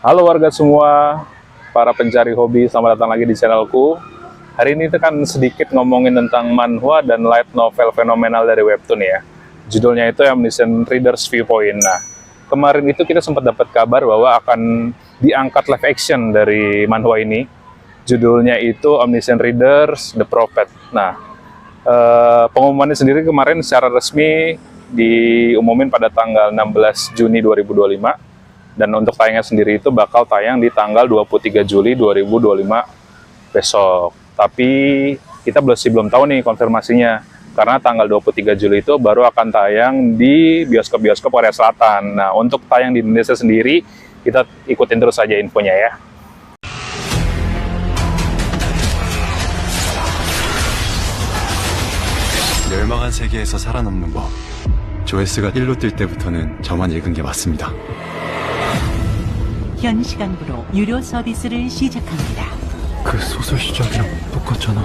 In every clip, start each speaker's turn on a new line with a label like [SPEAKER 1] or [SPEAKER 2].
[SPEAKER 1] Halo warga semua, para pencari hobi, selamat datang lagi di channelku. Hari ini kita kan sedikit ngomongin tentang manhwa dan light novel fenomenal dari webtoon ya. Judulnya itu Omniscient Reader's Viewpoint. Nah, kemarin itu kita sempat dapat kabar bahwa akan diangkat live action dari manhwa ini. Judulnya itu Omniscient Reader's The Prophet. Nah, pengumumannya sendiri kemarin secara resmi diumumin pada tanggal 16 Juni 2025. Dan untuk tayangnya sendiri itu bakal tayang di tanggal 23 Juli 2025 besok. Tapi kita belum tahu nih konfirmasinya. Karena tanggal 23 Juli itu baru akan tayang di bioskop-bioskop Korea Selatan. Nah, untuk tayang di Indonesia sendiri, kita ikutin terus saja infonya ya.
[SPEAKER 2] 멸망한 세계에서 살아남는 법. 조회수가 1로 뛸 때부터는 저만 읽은 게 맞습니다.
[SPEAKER 3] 현 시간부로 유료 서비스를 시작합니다.
[SPEAKER 2] 그 소설 시작이랑 똑같잖아.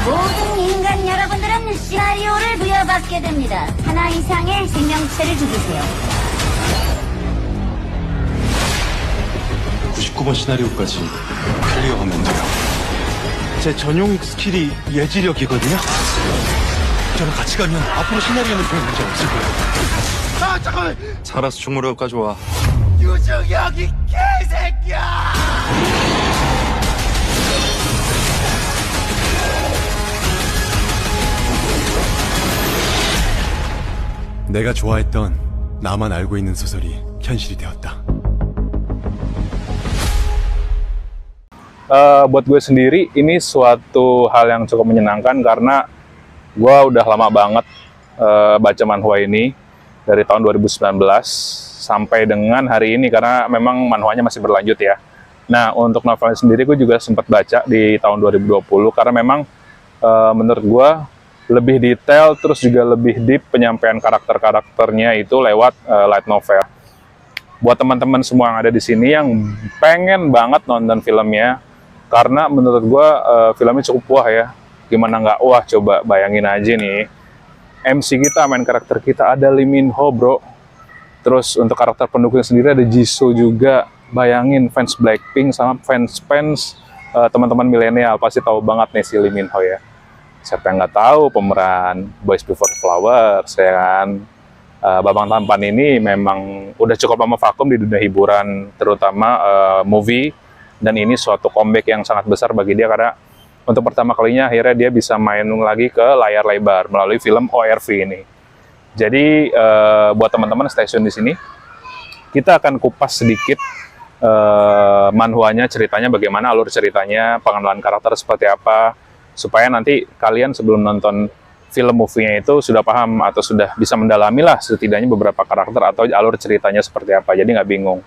[SPEAKER 4] 모든 인간 여러분들은 시나리오를 부여받게 됩니다. 하나 이상의 생명체를 죽이세요.
[SPEAKER 2] 99번 시나리오까지 클리어하면 돼요. 제 전용 스킬이 예지력이거든요. 저랑 같이 가면 앞으로 시나리오는 별 문제 없을 거예요. 아, 잠깐만! 살아서 충무로까지 와. 유정혁 이 개새끼야! 내가 좋아했던 나만 알고 있는 소설이 현실이 되었다.
[SPEAKER 1] Buat gue sendiri, ini suatu hal yang cukup menyenangkan karena gue udah lama banget baca manhwa ini dari tahun 2019 sampai dengan hari ini karena memang manhwanya masih berlanjut ya. Nah, untuk novelnya sendiri gue juga sempat baca di tahun 2020 karena memang menurut gue lebih detail terus juga lebih deep penyampaian karakter-karakternya itu lewat light novel. Buat teman-teman semua yang ada di sini yang pengen banget nonton filmnya, karena menurut gue filmnya cukup wah ya. Gimana nggak wah, coba bayangin aja nih. MC kita, main karakter kita ada Lee Min Ho bro. Terus untuk karakter pendukung sendiri ada Jisoo juga. Bayangin fans Blackpink sama fans teman-teman milenial pasti tahu banget nih si Lee Min Ho ya. Siapa yang nggak tahu pemeran Boys Before Flowers ya kan. Babang Tampan ini memang udah cukup lama vakum di dunia hiburan, terutama movie. Dan ini suatu comeback yang sangat besar bagi dia karena untuk pertama kalinya akhirnya dia bisa main lagi ke layar lebar melalui film ORV ini. Jadi buat teman-teman stay tune di sini, kita akan kupas sedikit manhwanya, ceritanya bagaimana, alur ceritanya, pengenalan karakter seperti apa, supaya nanti kalian sebelum nonton film movie-nya itu sudah paham atau sudah bisa mendalami lah setidaknya beberapa karakter atau alur ceritanya seperti apa, jadi nggak bingung.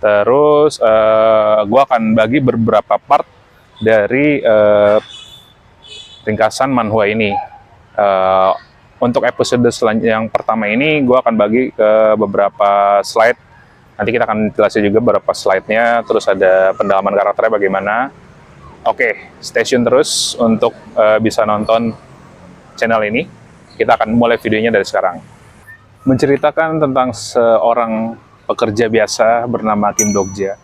[SPEAKER 1] Terus gue akan bagi beberapa part dari ringkasan manhwa ini. Untuk episode yang pertama ini gue akan bagi ke beberapa slide. Nanti kita akan jelasin juga beberapa slide-nya, terus ada pendalaman karakternya bagaimana. Oke, stay tune terus untuk bisa nonton channel ini. Kita akan mulai videonya dari sekarang. Menceritakan tentang seorang pekerja biasa bernama Kim Dok-ja.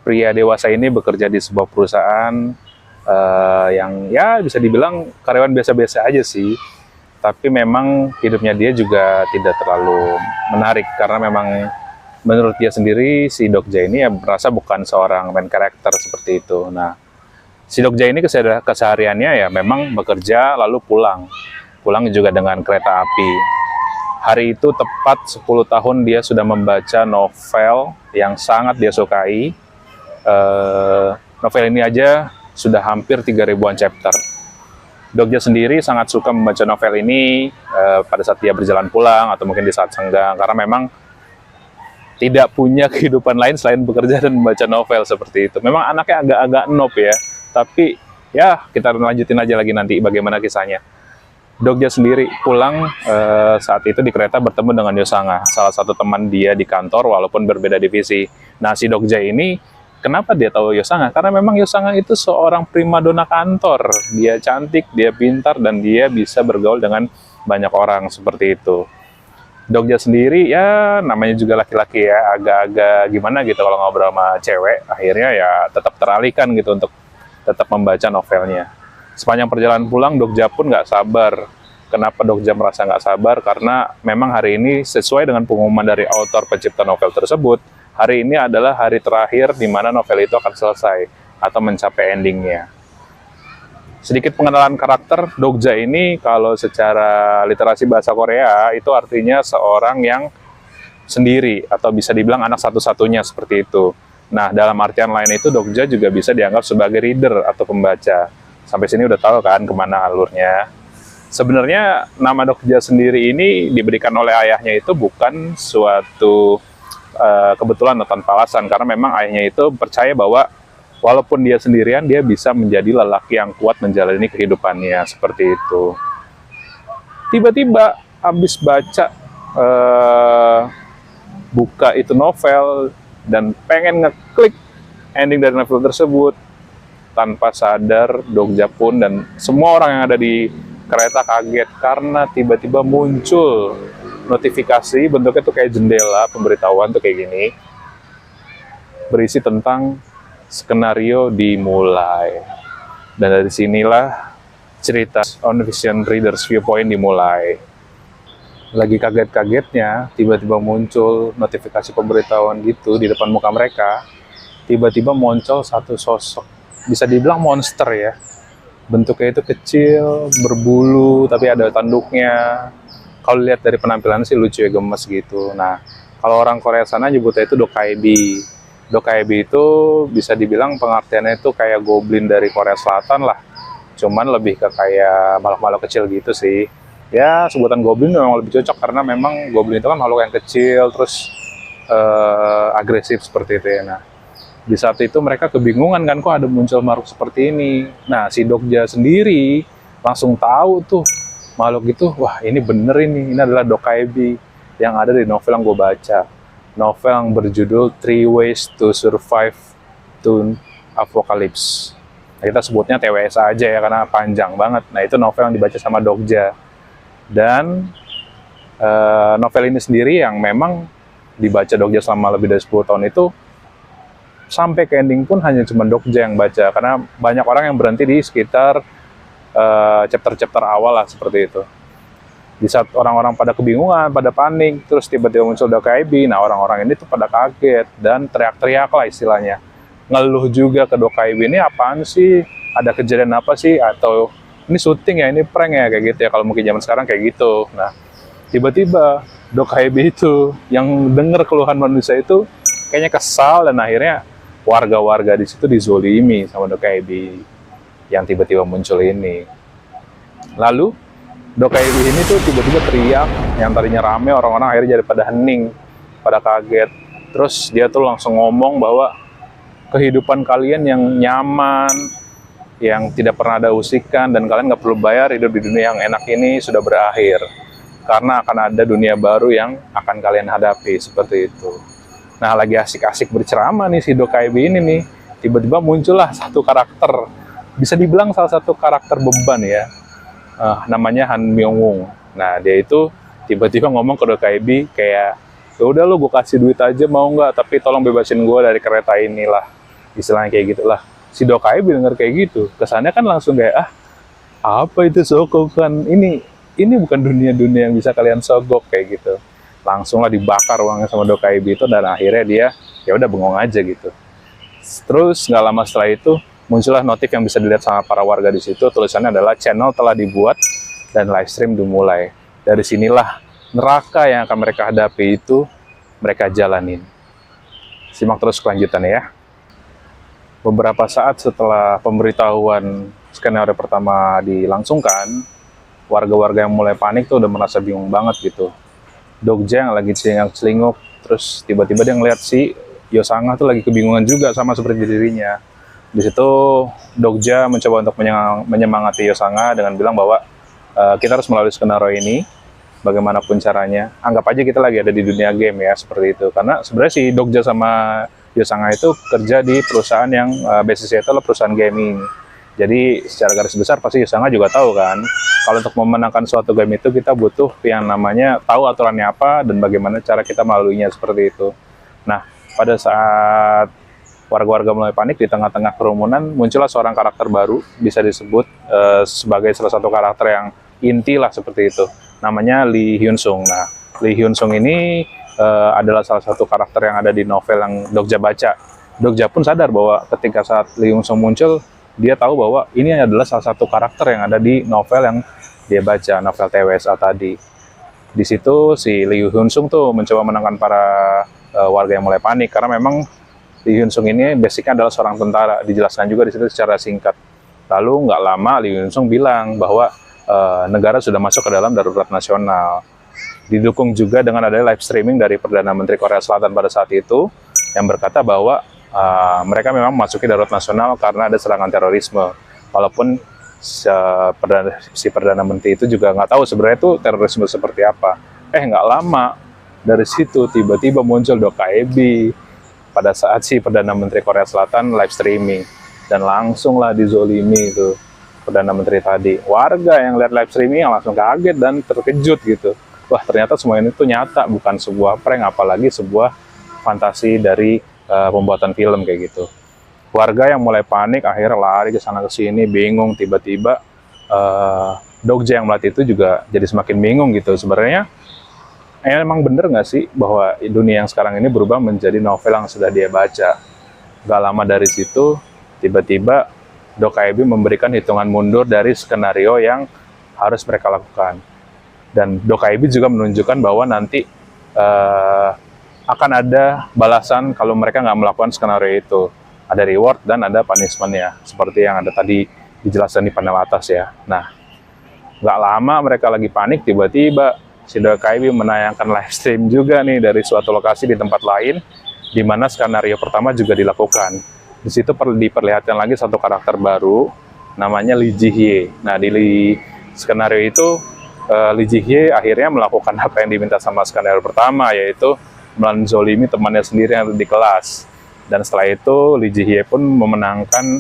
[SPEAKER 1] Pria dewasa ini bekerja di sebuah perusahaan yang ya bisa dibilang karyawan biasa-biasa aja sih. Tapi memang hidupnya dia juga tidak terlalu menarik karena memang menurut dia sendiri si Dok-ja ini ya merasa bukan seorang main karakter seperti itu. Nah, si Dok-ja ini kesehariannya ya memang bekerja lalu pulang. Pulang juga dengan kereta api. Hari itu tepat 10 tahun dia sudah membaca novel yang sangat dia sukai. Novel ini aja sudah hampir 3.000-an chapter. Dok-ja sendiri sangat suka membaca novel ini pada saat dia berjalan pulang atau mungkin di saat senggang. Karena memang tidak punya kehidupan lain selain bekerja dan membaca novel seperti itu. Memang anaknya agak-agak noob ya. Tapi ya kita lanjutin aja lagi nanti bagaimana kisahnya. Dok-ja sendiri pulang saat itu di kereta bertemu dengan Yosanga, salah satu teman dia di kantor walaupun berbeda divisi. Nah, si Dok-ja ini kenapa dia tahu Yosanga? Karena memang Yosanga itu seorang primadona kantor. Dia cantik, dia pintar, dan dia bisa bergaul dengan banyak orang seperti itu. Dogja sendiri ya namanya juga laki-laki ya, agak-agak gimana gitu kalau ngobrol sama cewek, akhirnya ya tetap teralihkan gitu untuk tetap membaca novelnya. Sepanjang perjalanan pulang, Dogja pun nggak sabar. Kenapa Dogja merasa nggak sabar? Karena memang hari ini sesuai dengan pengumuman dari autor pencipta novel tersebut, hari ini adalah hari terakhir di mana novel itu akan selesai atau mencapai endingnya. Sedikit pengenalan karakter, Dogja ini kalau secara literasi bahasa Korea itu artinya seorang yang sendiri atau bisa dibilang anak satu-satunya seperti itu. Nah, dalam artian lain itu Dogja juga bisa dianggap sebagai reader atau pembaca. Sampai sini udah tahu kan kemana alurnya. Sebenarnya nama Dogja sendiri ini diberikan oleh ayahnya itu bukan suatu kebetulan atau tanpa alasan, karena memang ayahnya itu percaya bahwa walaupun dia sendirian, dia bisa menjadi lelaki yang kuat menjalani kehidupannya, seperti itu. Tiba-tiba habis baca, buka itu novel, dan pengen ngeklik ending dari novel tersebut, tanpa sadar Dogja pun dan semua orang yang ada di kereta kaget, karena tiba-tiba muncul notifikasi, bentuknya tuh kayak jendela, pemberitahuan tuh kayak gini, berisi tentang skenario dimulai. Dan dari sinilah cerita On-Vision Reader's Viewpoint dimulai. Lagi kaget-kagetnya, tiba-tiba muncul notifikasi pemberitahuan gitu di depan muka mereka. Tiba-tiba muncul satu sosok, bisa dibilang monster ya. Bentuknya itu kecil, berbulu, tapi ada tanduknya. Kalau lihat dari penampilannya sih lucu ya, gemes gitu. Nah, kalau orang Korea sana nyebutnya itu Dokkaebi. Dokkaebi itu bisa dibilang pengertiannya itu kayak goblin dari Korea Selatan lah. Cuman lebih ke kayak makhluk-makhluk kecil gitu sih. Ya, sebutan goblin memang lebih cocok karena memang goblin itu kan makhluk yang kecil, terus agresif seperti itu ya. Nah, di saat itu mereka kebingungan kan, kok ada muncul makhluk seperti ini. Nah, si Dogja sendiri langsung tahu tuh makhluk itu, wah ini bener ini adalah Dokkaebi yang ada di novel yang gue baca. Novel yang berjudul Three Ways to Survive to Apocalypse. Nah, kita sebutnya TWS aja ya karena panjang banget. Nah, itu novel yang dibaca sama Dogja. Dan novel ini sendiri yang memang dibaca Dogja selama lebih dari 10 tahun itu, sampai ke ending pun hanya cuma Dogja yang baca. Karena banyak orang yang berhenti di sekitar chapter-chapter awal lah, seperti itu. Di saat orang-orang pada kebingungan, pada panik, terus tiba-tiba muncul Dokkaebi, nah orang-orang ini tuh pada kaget dan teriak-teriak lah istilahnya. Ngeluh juga ke Dokkaebi, ini apaan sih? Ada kejadian apa sih? Atau ini syuting ya, ini prank ya, kayak gitu ya, kalau mungkin zaman sekarang kayak gitu. Nah, tiba-tiba Dokkaebi itu, yang denger keluhan manusia itu, kayaknya kesal dan akhirnya warga-warga di situ dizolimi sama Dokkaebi yang tiba-tiba muncul ini. Lalu, Dokkaebi ini tuh tiba-tiba teriak, yang tadinya rame, orang-orang akhirnya jadi pada hening, pada kaget. Terus dia tuh langsung ngomong bahwa kehidupan kalian yang nyaman, yang tidak pernah ada usikan, dan kalian nggak perlu bayar, hidup di dunia yang enak ini sudah berakhir. Karena akan ada dunia baru yang akan kalian hadapi, seperti itu. Nah, lagi asik-asik berceramah nih si Dokkaebi ini nih, tiba-tiba muncullah satu karakter, bisa dibilang salah satu karakter beban ya. Namanya Han Myung-woo. Nah, dia itu tiba-tiba ngomong ke Dokkaebi kayak, ya udah lo gue kasih duit aja mau nggak, tapi tolong bebasin gue dari kereta inilah, istilahnya kayak gitulah. Si Dokkaebi denger kayak gitu, kesannya kan langsung kayak, apa itu sogokan, ini bukan dunia-dunia yang bisa kalian sogok kayak gitu. Langsunglah dibakar uangnya sama Dokkaebi itu, dan akhirnya dia ya udah bengong aja gitu. Terus nggak lama setelah itu muncullah notif yang bisa dilihat sama para warga di situ. Tulisannya adalah channel telah dibuat dan live stream dimulai. Dari sinilah neraka yang akan mereka hadapi itu mereka jalanin. Simak terus kelanjutannya ya. Beberapa saat setelah pemberitahuan skenario pertama dilangsungkan, warga-warga yang mulai panik tuh udah merasa bingung banget gitu. Dogja yang lagi celingak-celinguk, terus tiba-tiba dia ngeliat si Yosanga tuh lagi kebingungan juga sama seperti dirinya. Di situ Dogja mencoba untuk menyemangati Yosanga dengan bilang bahwa kita harus melalui skenario ini, bagaimanapun caranya. Anggap aja kita lagi ada di dunia game ya, seperti itu. Karena sebenarnya si Dogja sama Yosanga itu kerja di perusahaan yang basisnya itu adalah perusahaan gaming. Jadi secara garis besar pasti Yusanga juga tahu kan, kalau untuk memenangkan suatu game itu kita butuh yang namanya tahu aturannya apa dan bagaimana cara kita melaluinya seperti itu. Nah, pada saat warga-warga mulai panik di tengah-tengah kerumunan, muncullah seorang karakter baru, bisa disebut sebagai salah satu karakter yang inti lah seperti itu. Namanya Lee Hyun Sung. Nah, Lee Hyun Sung ini adalah salah satu karakter yang ada di novel yang Dokja baca. Dokja pun sadar bahwa ketika saat Lee Hyun Sung muncul, dia tahu bahwa ini adalah salah satu karakter yang ada di novel yang dia baca, novel TWSA tadi. Di situ si Lee Hyun Sung tuh mencoba menenangkan para warga yang mulai panik, karena memang Lee Hyun Sung ini basicnya adalah seorang tentara, dijelaskan juga di situ secara singkat. Lalu nggak lama Lee Hyun Sung bilang bahwa negara sudah masuk ke dalam darurat nasional. Didukung juga dengan adanya live streaming dari Perdana Menteri Korea Selatan pada saat itu, yang berkata bahwa mereka memang memasuki darurat nasional karena ada serangan terorisme. Walaupun si Perdana Menteri itu juga nggak tahu sebenarnya itu terorisme seperti apa. Nggak lama dari situ tiba-tiba muncul Dokaebi pada saat si Perdana Menteri Korea Selatan live streaming, dan langsunglah dizolimi itu Perdana Menteri tadi. Warga yang lihat live streaming langsung kaget dan terkejut gitu. Wah, ternyata semua ini tuh nyata, bukan sebuah prank, apalagi sebuah fantasi dari pembuatan film kayak gitu. Warga yang mulai panik akhirnya lari ke sana ke sini, bingung. Tiba-tiba Dokja yang melihat itu juga jadi semakin bingung gitu. Sebenarnya emang bener nggak sih bahwa dunia yang sekarang ini berubah menjadi novel yang sudah dia baca? Gak lama dari situ, tiba-tiba Dokaebi memberikan hitungan mundur dari skenario yang harus mereka lakukan. Dan Dokaebi juga menunjukkan bahwa nanti akan ada balasan kalau mereka nggak melakukan skenario itu. Ada reward dan ada punishment-nya, seperti yang ada tadi dijelaskan di panel atas ya. Nah, nggak lama mereka lagi panik, tiba-tiba si Dokaebi menayangkan live stream juga nih dari suatu lokasi di tempat lain, di mana skenario pertama juga dilakukan. Di situ diperlihatkan lagi satu karakter baru, namanya Lee Ji-hye. Nah, di skenario itu Lee Ji-hye akhirnya melakukan apa yang diminta sama skenario pertama, yaitu menzolimi temannya sendiri yang ada di kelas. Dan setelah itu Lee Ji-hye pun memenangkan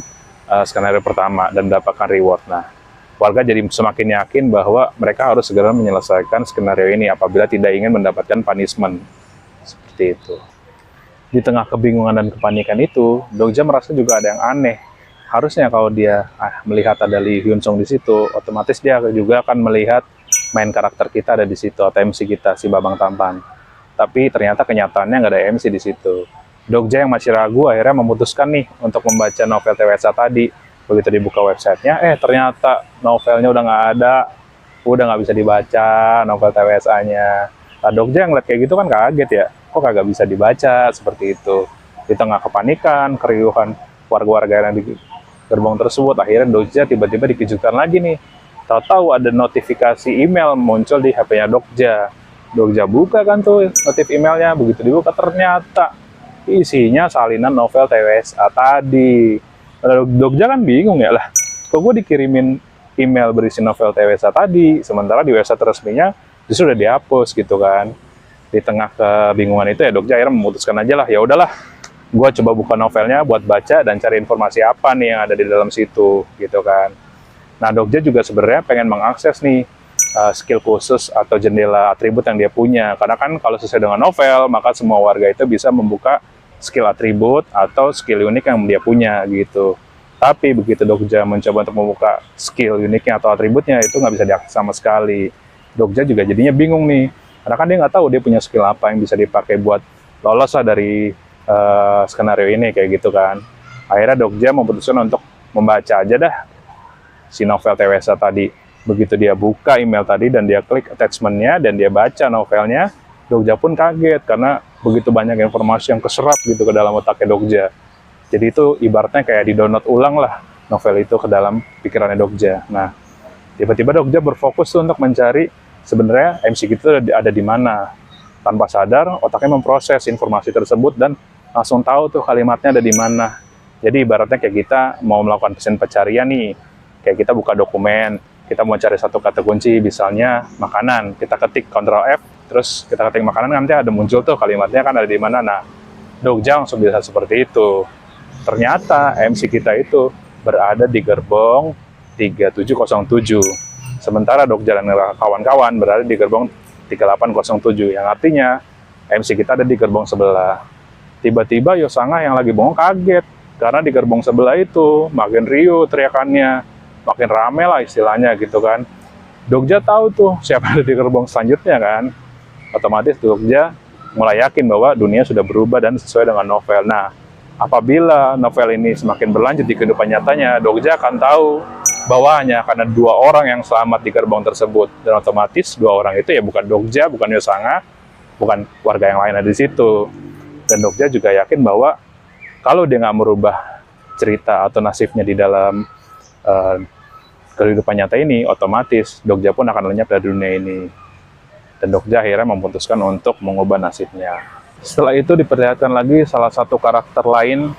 [SPEAKER 1] skenario pertama dan mendapatkan reward. Nah, warga jadi semakin yakin bahwa mereka harus segera menyelesaikan skenario ini apabila tidak ingin mendapatkan punishment. Seperti itu. Di tengah kebingungan dan kepanikan itu, Dokja merasa juga ada yang aneh. Harusnya kalau dia melihat ada Lee Hyun Sung di situ, otomatis dia juga akan melihat main karakter kita ada di situ, atau MC kita, si Babang Tampan. Tapi ternyata kenyataannya nggak ada MC di situ. Dokja yang masih ragu akhirnya memutuskan nih untuk membaca novel TWSA tadi. Begitu dibuka websitenya, ternyata novelnya udah nggak ada, udah nggak bisa dibaca novel TWSA-nya. Nah, Dokja yang ngeliat kayak gitu kan kaget ya, kok kagak bisa dibaca seperti itu. Di tengah kepanikan, keriuhan warga-warga yang di gerbong tersebut, akhirnya Dokja tiba-tiba dikejutkan lagi nih. Tahu-tahu ada notifikasi email muncul di HP-nya Dokja. Dokja buka kan tuh notif emailnya, begitu dibuka ternyata isinya salinan novel TWSA tadi. Dokja kan bingung ya, lah kok gue dikirimin email berisi novel TWSA tadi, sementara di website resminya justru udah dihapus gitu kan. Di tengah kebingungan itu ya Dokja akhirnya memutuskan aja lah, ya udahlah, gue coba buka novelnya buat baca dan cari informasi apa nih yang ada di dalam situ gitu kan. Nah, Dokja juga sebenarnya pengen mengakses nih skill khusus atau jendela atribut yang dia punya, karena kan kalau sesuai dengan novel maka semua warga itu bisa membuka skill atribut atau skill unik yang dia punya gitu. Tapi begitu Dokja mencoba untuk membuka skill uniknya atau atributnya, itu nggak bisa diakses sama sekali. Dokja juga jadinya bingung nih, karena kan dia nggak tahu dia punya skill apa yang bisa dipakai buat lolos lah dari skenario ini kayak gitu kan. Akhirnya Dokja memutuskan untuk membaca aja dah si novel TWSA tadi. Begitu dia buka email tadi dan dia klik attachment-nya dan dia baca novelnya, Dokja pun kaget karena begitu banyak informasi yang keserap gitu ke dalam otaknya Dokja. Jadi itu ibaratnya kayak di-download ulang lah novel itu ke dalam pikirannya Dokja. Nah, tiba-tiba Dokja berfokus tuh untuk mencari sebenarnya MC itu ada di mana. Tanpa sadar, otaknya memproses informasi tersebut dan langsung tahu tuh kalimatnya ada di mana. Jadi ibaratnya kayak kita mau melakukan mesin pencarian nih, kayak kita buka dokumen, kita mau cari satu kata kunci, misalnya makanan, kita ketik Ctrl F, terus kita ketik makanan, nanti ada muncul tuh kalimatnya kan ada di mana. Nah, Dokja langsung bisa seperti itu. Ternyata MC kita itu berada di gerbong 3707. Sementara Dokja dan kawan-kawan berada di gerbong 3807, yang artinya MC kita ada di gerbong sebelah. Tiba-tiba Yosanga yang lagi bengong kaget, karena di gerbong sebelah itu makin riuh teriakannya, makin rame lah istilahnya gitu kan. Dokja tahu tuh siapa ada di gerbong selanjutnya kan. Otomatis Dokja mulai yakin bahwa dunia sudah berubah dan sesuai dengan novel. Nah, apabila novel ini semakin berlanjut di kehidupan nyatanya, Dokja akan tahu bahwa hanya akan ada 2 orang yang selamat di gerbong tersebut, dan otomatis 2 orang itu ya bukan Dokja, bukan Yosanga, bukan warga yang lain ada di situ. Dan Dokja juga yakin bahwa kalau dia nggak merubah cerita atau nasibnya di dalam kehidupan nyata ini, otomatis Dokja pun akan lenyap dari dunia ini. Dan Dokja akhirnya memutuskan untuk mengubah nasibnya. Setelah itu diperlihatkan lagi salah satu karakter lain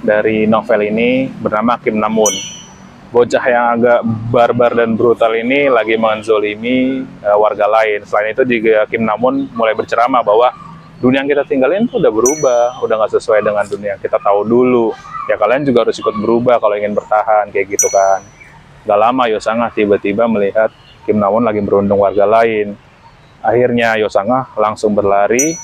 [SPEAKER 1] dari novel ini bernama Kim Namun. Bocah yang agak barbar dan brutal ini lagi menzolimi warga lain. Selain itu juga Kim Namun mulai berceramah bahwa dunia yang kita tinggalin tuh udah berubah, udah nggak sesuai dengan dunia yang kita tahu dulu. Ya kalian juga harus ikut berubah kalau ingin bertahan, kayak gitu kan. Gak lama Yosanga tiba-tiba melihat Kim Namun lagi berundung warga lain. Akhirnya Yosanga langsung berlari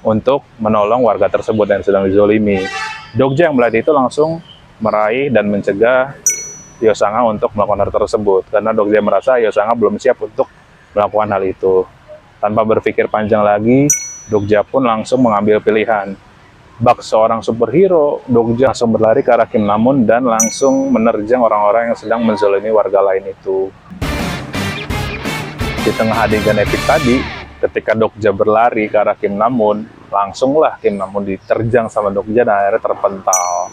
[SPEAKER 1] untuk menolong warga tersebut yang sedang dizolimi. Dokja yang melihat itu langsung meraih dan mencegah Yosanga untuk melakukan hal tersebut, karena Dokja merasa Yosanga belum siap untuk melakukan hal itu. Tanpa berpikir panjang lagi, Dokja pun langsung mengambil pilihan. Bak seorang superhero, Dokja langsung berlari ke arah Kim Namun dan langsung menerjang orang-orang yang sedang menzalimi warga lain itu. Di tengah adegan epik tadi, ketika Dokja berlari ke arah Kim Namun, langsunglah Kim Namun diterjang sama Dokja dan akhirnya terpental.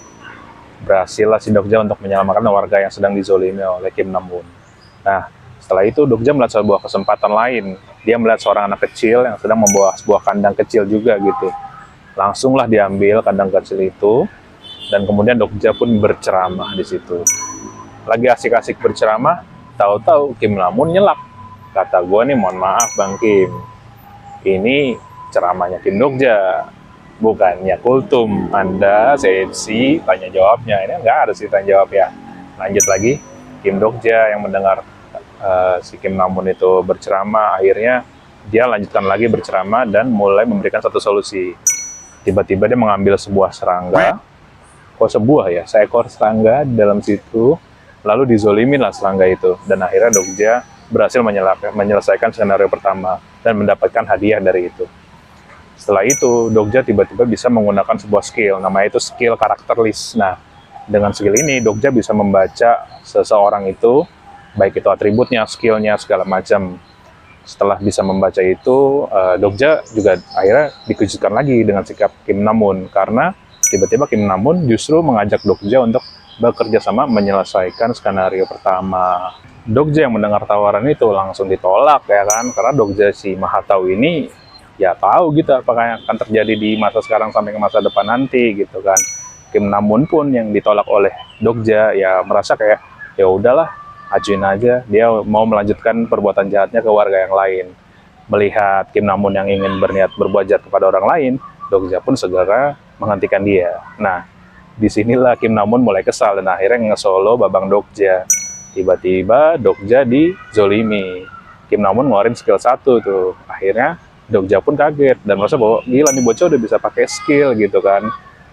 [SPEAKER 1] Berhasillah si Dokja untuk menyelamatkan warga yang sedang dizolimi oleh Kim Namun. Nah, setelah itu Dokja melihat sebuah kesempatan lain. Dia melihat seorang anak kecil yang sedang membawa sebuah kandang kecil juga gitu. Langsunglah diambil kandang kecil itu, dan kemudian Dokja pun berceramah di situ. Lagi asik-asik berceramah, tahu-tahu Kim Namun nyelak. Kata gue nih, mohon maaf Bang Kim, ini ceramahnya Kim Dokja, bukannya kultum. Anda CMC tanya jawabnya, ini nggak ada sih tanya jawab ya. Lanjut lagi, Kim Dokja yang mendengar si Kim Namun itu berceramah, akhirnya dia lanjutkan lagi berceramah dan mulai memberikan satu solusi. Tiba-tiba dia mengambil sebuah serangga, kok sebuah ya, seekor serangga di dalam situ, lalu dizolimin lah serangga itu, dan akhirnya Dokja berhasil menyelesaikan skenario pertama dan mendapatkan hadiah dari itu. Setelah itu, Dokja tiba-tiba bisa menggunakan sebuah skill, namanya itu skill karakter list. Nah, dengan skill ini, Dokja bisa membaca seseorang itu, baik itu atributnya, skillnya, segala macam. Setelah bisa membaca itu, Dokja juga akhirnya dikejutkan lagi dengan sikap Kim Namun, karena tiba-tiba Kim Namun justru mengajak Dokja untuk bekerja sama menyelesaikan skenario pertama. Dokja yang mendengar tawaran itu langsung ditolak ya kan, karena Dokja si Mahatau ini ya tahu gitu apa yang akan terjadi di masa sekarang sampai ke masa depan nanti gitu kan. Kim Namun pun yang ditolak oleh Dokja ya merasa kayak ya udahlah, ajuin aja, dia mau melanjutkan perbuatan jahatnya ke warga yang lain. Melihat Kim Namun yang ingin berniat berbuat jahat kepada orang lain, Dokja pun segera menghentikan dia. Nah, disinilah Kim Namun mulai kesal dan akhirnya nge-solo Babang Dokja. Tiba-tiba Dokja dizolimi. Kim Namun ngeluarin skill 1 tuh. Akhirnya Dokja pun kaget dan merasa bahwa gila nih bocah udah bisa pakai skill gitu kan.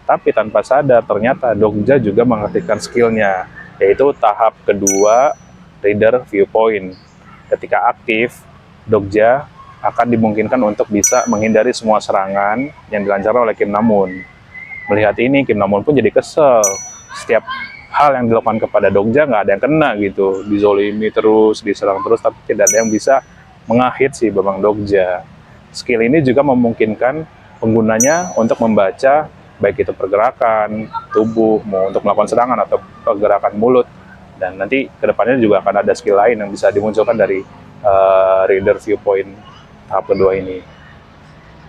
[SPEAKER 1] Tapi tanpa sadar ternyata Dokja juga mengaktifkan skillnya, yaitu tahap kedua Reader Viewpoint. Ketika aktif, Dokja akan dimungkinkan untuk bisa menghindari semua serangan yang dilancarkan oleh Kim Namun. Melihat ini, Kim Namun pun jadi kesel. Setiap hal yang dilakukan kepada Dokja nggak ada yang kena gitu, dizolimi terus, diserang terus, tapi tidak ada yang bisa menghit si Babang Dokja. Skill ini juga memungkinkan penggunanya untuk membaca baik itu pergerakan tubuh, mau untuk melakukan serangan atau pergerakan mulut, dan nanti kedepannya juga akan ada skill lain yang bisa dimunculkan dari Reader Viewpoint tahap kedua ini.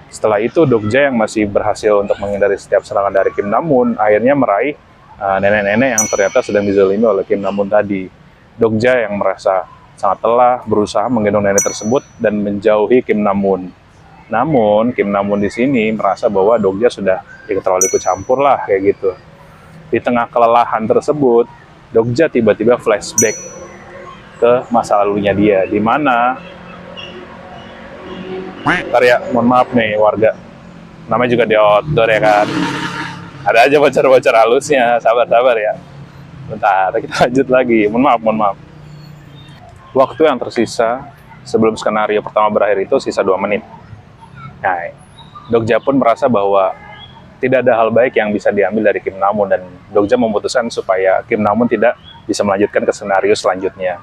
[SPEAKER 1] Setelah itu Dokja yang masih berhasil untuk menghindari setiap serangan dari Kim Namun akhirnya meraih nenek-nenek yang ternyata sedang dizalimi oleh Kim Namun tadi. Dokja yang merasa sangat telah berusaha menggendong nenek tersebut dan menjauhi Kim Namun. Namun Kim Namun di sini merasa bahwa Dokja sudah terlalu ikut campur lah kayak gitu. Di tengah kelelahan tersebut, Dokja tiba-tiba flashback ke masa lalunya dia, di mana ntar ya, mohon maaf nih warga, namanya juga di outdoor ya kan, ada aja bocor-bocor halusnya, sabar-sabar ya. Bentar, kita lanjut lagi, mohon maaf. Waktu yang tersisa sebelum skenario pertama berakhir itu sisa 2 menit. Nah, Dokja pun merasa bahwa tidak ada hal baik yang bisa diambil dari Kim Namun, dan Dokja memutuskan supaya Kim Namun tidak bisa melanjutkan ke skenario selanjutnya.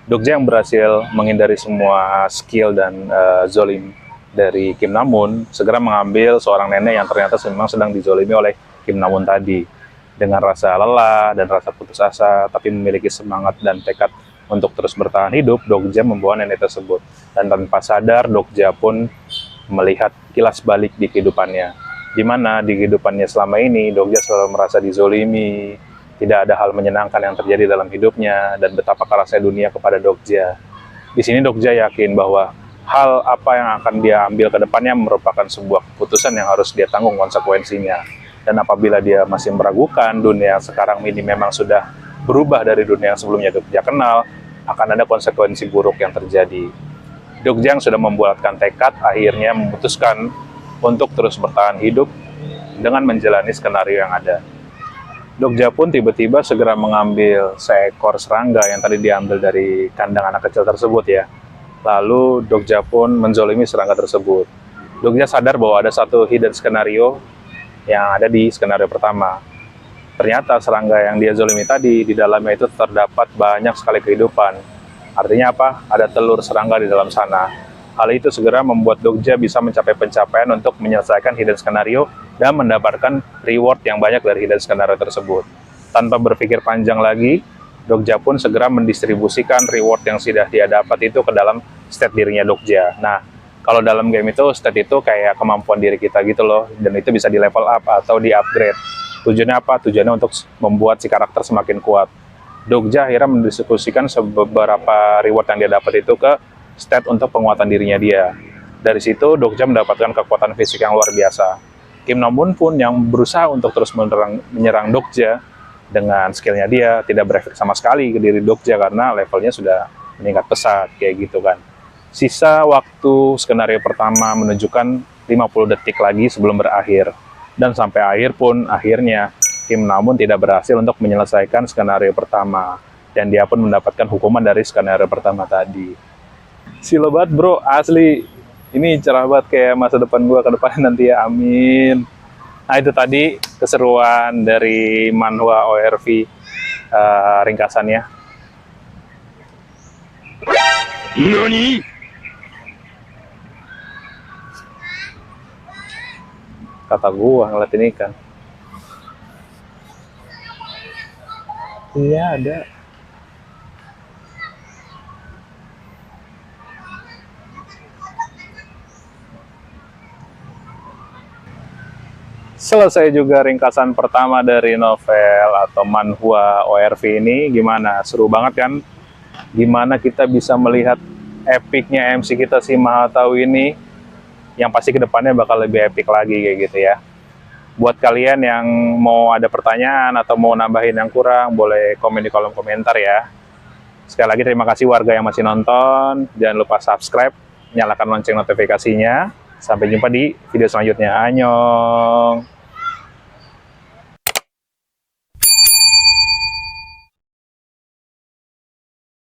[SPEAKER 1] Dokja yang berhasil menghindari semua skill dan zolim dari Kim Namun segera mengambil seorang nenek yang ternyata memang sedang dizolimi oleh Kim Namun tadi. Dengan rasa lelah dan rasa putus asa, tapi memiliki semangat dan tekad untuk terus bertahan hidup, Dokja membawa nenek tersebut. Dan tanpa sadar, Dokja pun melihat kilas balik di kehidupannya. Di mana di kehidupannya selama ini, Dokja selalu merasa dizolimi, tidak ada hal menyenangkan yang terjadi dalam hidupnya, dan betapa kerasnya dunia kepada Dokja. Di sini Dokja yakin bahwa hal apa yang akan dia ambil ke depannya merupakan sebuah keputusan yang harus dia tanggung konsekuensinya. Dan apabila dia masih meragukan dunia sekarang ini memang sudah berubah dari dunia yang sebelumnya Dokja kenal, akan ada konsekuensi buruk yang terjadi. Dokja yang sudah membulatkan tekad akhirnya memutuskan untuk terus bertahan hidup dengan menjalani skenario yang ada. Dokja pun tiba-tiba segera mengambil seekor serangga yang tadi diambil dari kandang anak kecil tersebut ya. Lalu Dokja pun menzolimi serangga tersebut. Dokja sadar bahwa ada satu hidden skenario yang ada di skenario pertama. Ternyata serangga yang dia zolimi tadi, di dalamnya itu terdapat banyak sekali kehidupan. Artinya apa? Ada telur serangga di dalam sana. Hal itu segera membuat Dokja bisa mencapai pencapaian untuk menyelesaikan hidden skenario dan mendapatkan reward yang banyak dari hidden skenario tersebut. Tanpa berpikir panjang lagi, Dokja pun segera mendistribusikan reward yang sudah dia dapat itu ke dalam state dirinya Dokja. Nah, kalau dalam game itu state itu kayak kemampuan diri kita gitu loh, dan itu bisa di level up atau di upgrade. Tujuannya apa? Tujuannya untuk membuat si karakter semakin kuat. Dokja akhirnya mendistribusikan beberapa reward yang dia dapat itu ke stat untuk penguatan dirinya dia. Dari situ Dokja mendapatkan kekuatan fisik yang luar biasa. Kim Namun pun yang berusaha untuk terus menyerang Dokja dengan skillnya dia tidak berefek sama sekali ke diri Dokja karena levelnya sudah meningkat pesat kayak gitu kan. Sisa waktu skenario pertama menunjukkan 50 detik lagi sebelum berakhir. Dan sampai akhir pun akhirnya Kim Namun tidak berhasil untuk menyelesaikan skenario pertama. Dan dia pun mendapatkan hukuman dari skenario pertama tadi. Silo banget bro, asli. Ini cerah banget kayak masa depan gua ke depan nanti ya, amin. Nah itu tadi keseruan dari manhwa ORV ringkasannya.
[SPEAKER 2] NANI?!
[SPEAKER 1] Kata gua ngeliat ini kan. Iya ada. Selesai juga ringkasan pertama dari novel atau manhwa ORV ini. Gimana? Seru banget kan? Gimana kita bisa melihat epicnya MC kita si Mahatau ini, yang pasti kedepannya bakal lebih epic lagi kayak gitu ya. Buat kalian yang mau ada pertanyaan atau mau nambahin yang kurang, boleh komen di kolom komentar ya. Sekali lagi terima kasih warga yang masih nonton. Jangan lupa subscribe, nyalakan lonceng notifikasinya. Sampai jumpa di video selanjutnya. Annyeong!